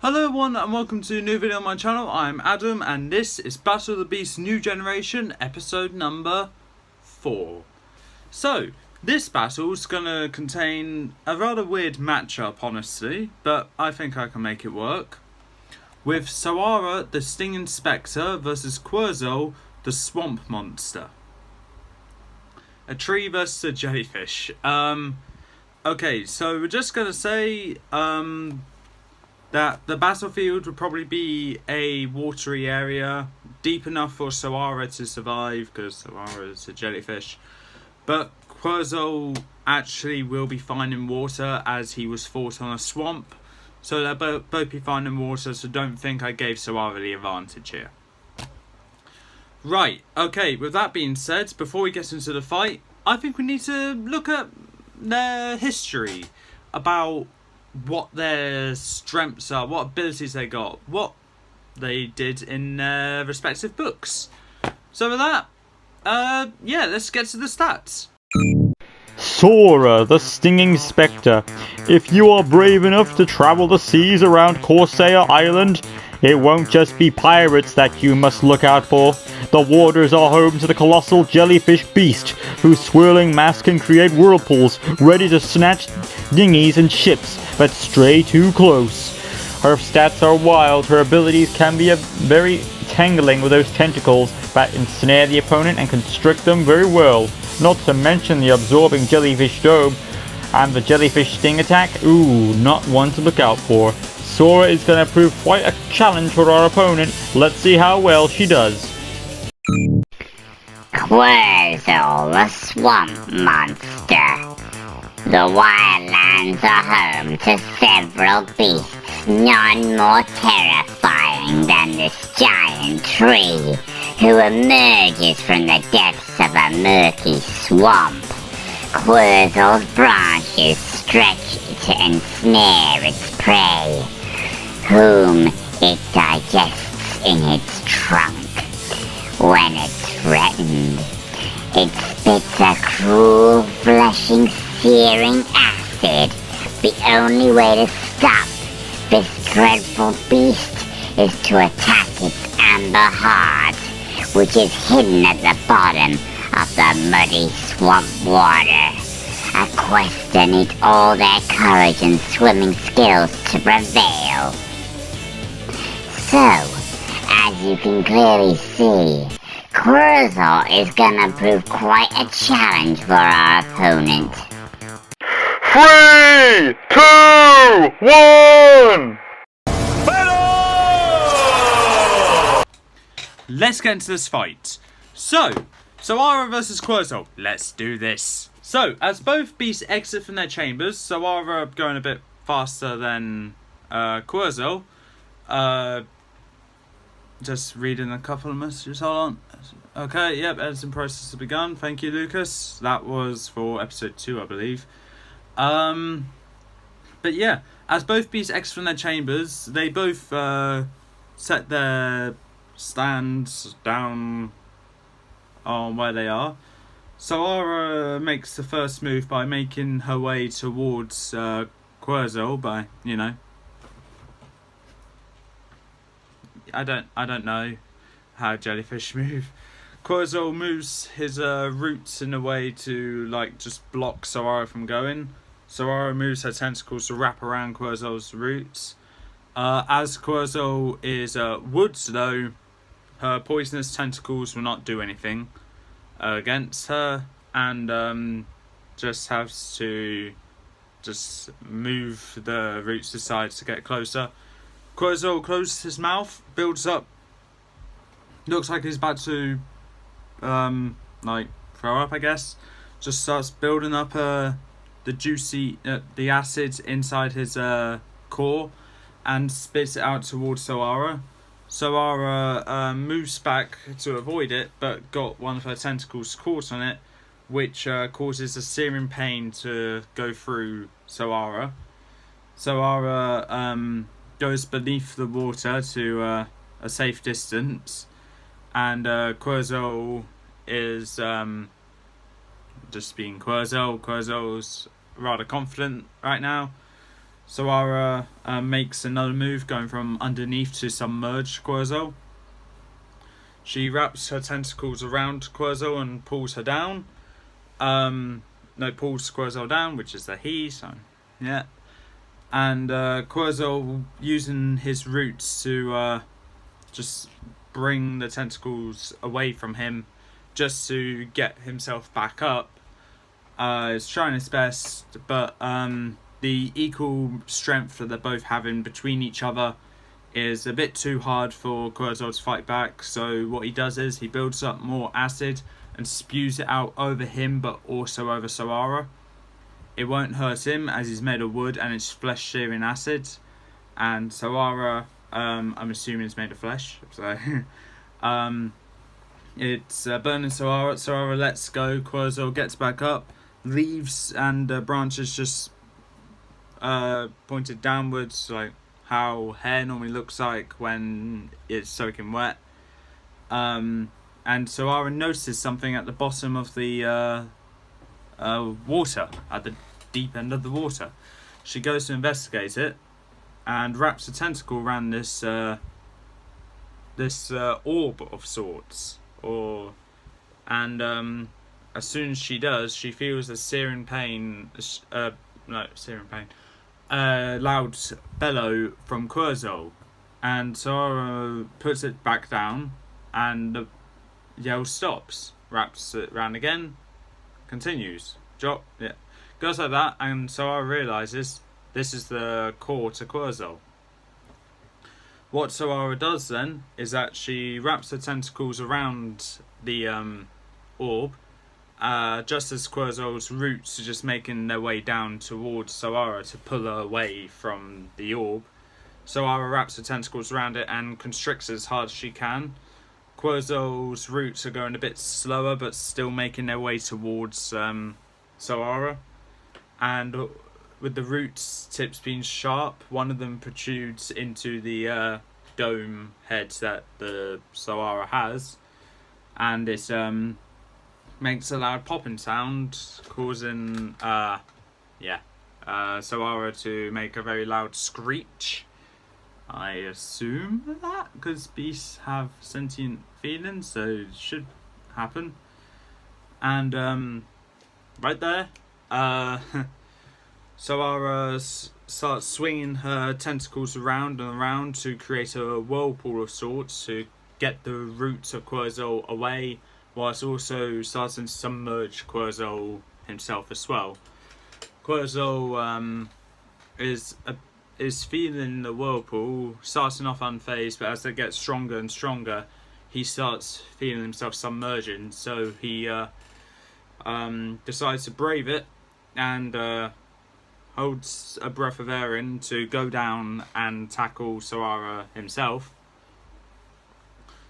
Hello everyone and welcome to a new video on my channel. I'm Adam and this is Battle of the Beast New Generation episode number 4. So, this battle is going to contain a rather weird matchup honestly, but I think I can make it work. With Soara, the Stinging Spectre versus Querzol, the Swamp Monster. A tree versus a jellyfish. Okay, so we're just going to say that the battlefield would probably be a watery area, deep enough for Soara to survive, because Soara is a jellyfish. But Querzol actually will be fine in water, as he was fought on a swamp. So they'll both be fine in water, so don't think I gave Soara the advantage here. Right, okay, with that being said, before we get into the fight, I think we need to look at their history, about what their strengths are, what abilities they got, what they did in their respective books. So with that, yeah, let's get to the stats. Soara, the Stinging Spectre. If you are brave enough to travel the seas around Corsair Island, it won't just be pirates that you must look out for. The waters are home to the colossal jellyfish beast, whose swirling mass can create whirlpools, ready to snatch dinghies and ships that stray too close. Her stats are wild. Her abilities can be very tangling with those tentacles that ensnare the opponent and constrict them very well. Not to mention the absorbing jellyfish dome and the jellyfish sting attack. Ooh, not one to look out for. Soara is going to prove quite a challenge for our opponent. Let's see how well she does. Querzol, the Swamp Monster. The wildlands are home to several beasts, none more terrifying than this giant tree, who emerges from the depths of a murky swamp. Querzol's branches stretch to ensnare its prey, whom it digests in its trunk. When it's threatened, it spits a cruel, fleshing, searing acid. The only way to stop this dreadful beast is to attack its amber heart, which is hidden at the bottom of the muddy swamp water. A quest that needs all their courage and swimming skills to prevail. So, as you can clearly see, Querzol is gonna prove quite a challenge for our opponent. 3, 2, 1! Let's get into this fight. So, Soara versus Querzol. Let's do this. So, as both beasts exit from their chambers, Soara going a bit faster than Querzol. Just reading a couple of messages, hold on. Okay, yep, editing process has begun. Thank you, Lucas. That was for episode 2, I believe. But yeah, as both beasts exit from their chambers, they both set their stands down on where they are. Soara makes the first move by making her way towards Querzol by, you know, I don't know how jellyfish move. Querzol moves his roots in a way to like just block Soara from going. Soara moves her tentacles to wrap around Querzol's roots. As Querzol is woods though, her poisonous tentacles will not do anything against her, and just has to just move the roots aside to get closer. Querzol closes his mouth, builds up, looks like he's about to like throw up, I guess. Just starts building up the juicy the acid inside his core and spits it out towards Soara. Soara moves back to avoid it, but got one of her tentacles caught on it, which causes a searing pain to go through Soara. Soara goes beneath the water to a safe distance, and Querzol is just being Querzol. Querzol's rather confident right now. Soara makes another move, going from underneath to submerge Querzol. She wraps her tentacles around Querzol and pulls her down. Pulls Querzol down, which is the he, so yeah. And Querzol, using his roots to just bring the tentacles away from him, just to get himself back up, is trying his best, but the equal strength that they're both having between each other is a bit too hard for Querzol to fight back. So what he does is he builds up more acid and spews it out over him, but also over Soara. It won't hurt him as he's made of wood and it's flesh searing acid, and Soara, I'm assuming, is made of flesh. So it's burning Soara. Soara lets go. Querzol gets back up. Leaves and branches just pointed downwards, like how hair normally looks like when it's soaking wet. And Soara notices something at the bottom of the water, at the deep end of the water. She goes to investigate it and wraps a tentacle around this orb of sorts. As soon as she does, she feels a searing pain. Loud bellow from Querzol, and Soara puts it back down, and the yell stops. Wraps it round again, continues. Drop, yeah, goes like that, and Soara realizes this is the core to Querzol. What Soara does then is that she wraps her tentacles around the orb. Just as Querzol's roots are just making their way down towards Soara to pull her away from the orb, Soara wraps her tentacles around it and constricts as hard as she can. Querzol's roots are going a bit slower, but still making their way towards Soara. And with the roots tips being sharp, one of them protrudes into the dome head that the Soara has, and it's makes a loud popping sound, causing Soara to make a very loud screech. I assume that, because beasts have sentient feelings, so it should happen. And right there, Soara starts swinging her tentacles around and around to create a whirlpool of sorts to get the roots of Querzol away, whilst also starting to submerge Querzol himself as well. Querzol is feeling the whirlpool, starting off unfazed, but as it gets stronger and stronger, he starts feeling himself submerging. So he decides to brave it and holds a breath of air in to go down and tackle Soara himself.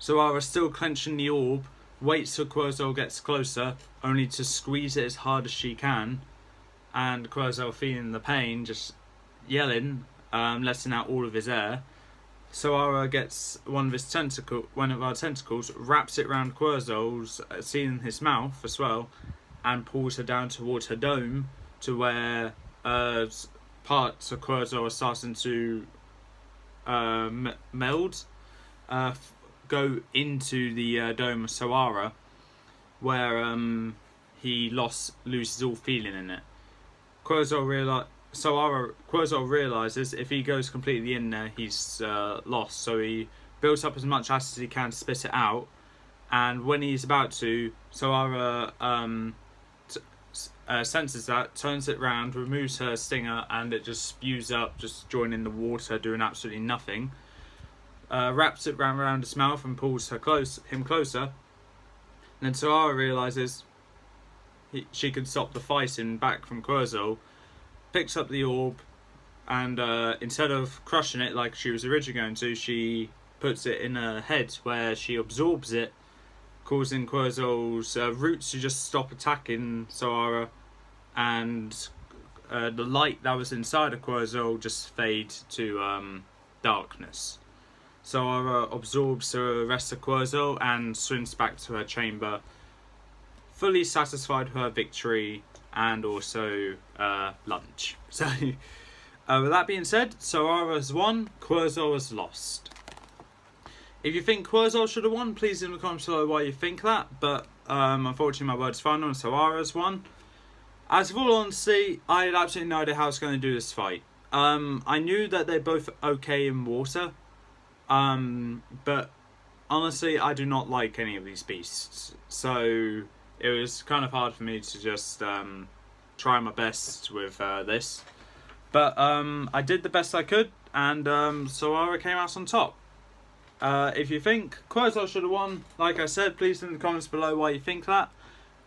Soara, still clenching the orb, waits till Querzol gets closer, only to squeeze it as hard as she can, and Querzol, feeling the pain, just yelling, letting out all of his air. Soara gets one of our tentacles, wraps it round Querzol's, sealing his mouth as well, and pulls her down towards her dome, to where parts of Querzol are starting to meld, go into the dome of Soara, where he loses all feeling in it. Querzol realizes if he goes completely in there, he's lost. So he builds up as much acid as he can to spit it out, and when he's about to, Soara senses that, turns it round, removes her stinger, and it just spews up, just joining the water, doing absolutely nothing. Wraps it round his mouth and pulls him closer. And then Soara realizes she can stop the fighting back from Querzol, picks up the orb, and instead of crushing it like she was originally going to, she puts it in her head, where she absorbs it, causing Querzol's roots to just stop attacking Soara, and the light that was inside of Querzol just fade to darkness. Soara absorbs the rest of Querzol and swims back to her chamber, fully satisfied with her victory and also lunch. So With that being said, Soara has won, Querzol has lost. If you think Querzol should have won, please in the comments below why you think that, but unfortunately my word's final and Soara has won. As of all honesty, I had absolutely no idea how I was going to do this fight. I knew that they're both okay in water, but honestly I do not like any of these beasts, so it was kind of hard for me to just try my best with this. But I did the best I could, and Soara came out on top. If you think Querzol should have won, like I said, please in the comments below why you think that.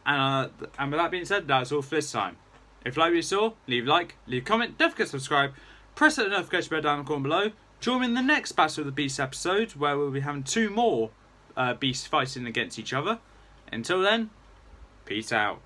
And with that being said, that's all for this time. If you like what you saw, leave a like, leave a comment, don't forget to subscribe, press that notification bell down in the corner below. Join me in the next Battle of the Beasts episode, where we'll be having 2 more beasts fighting against each other. Until then, peace out.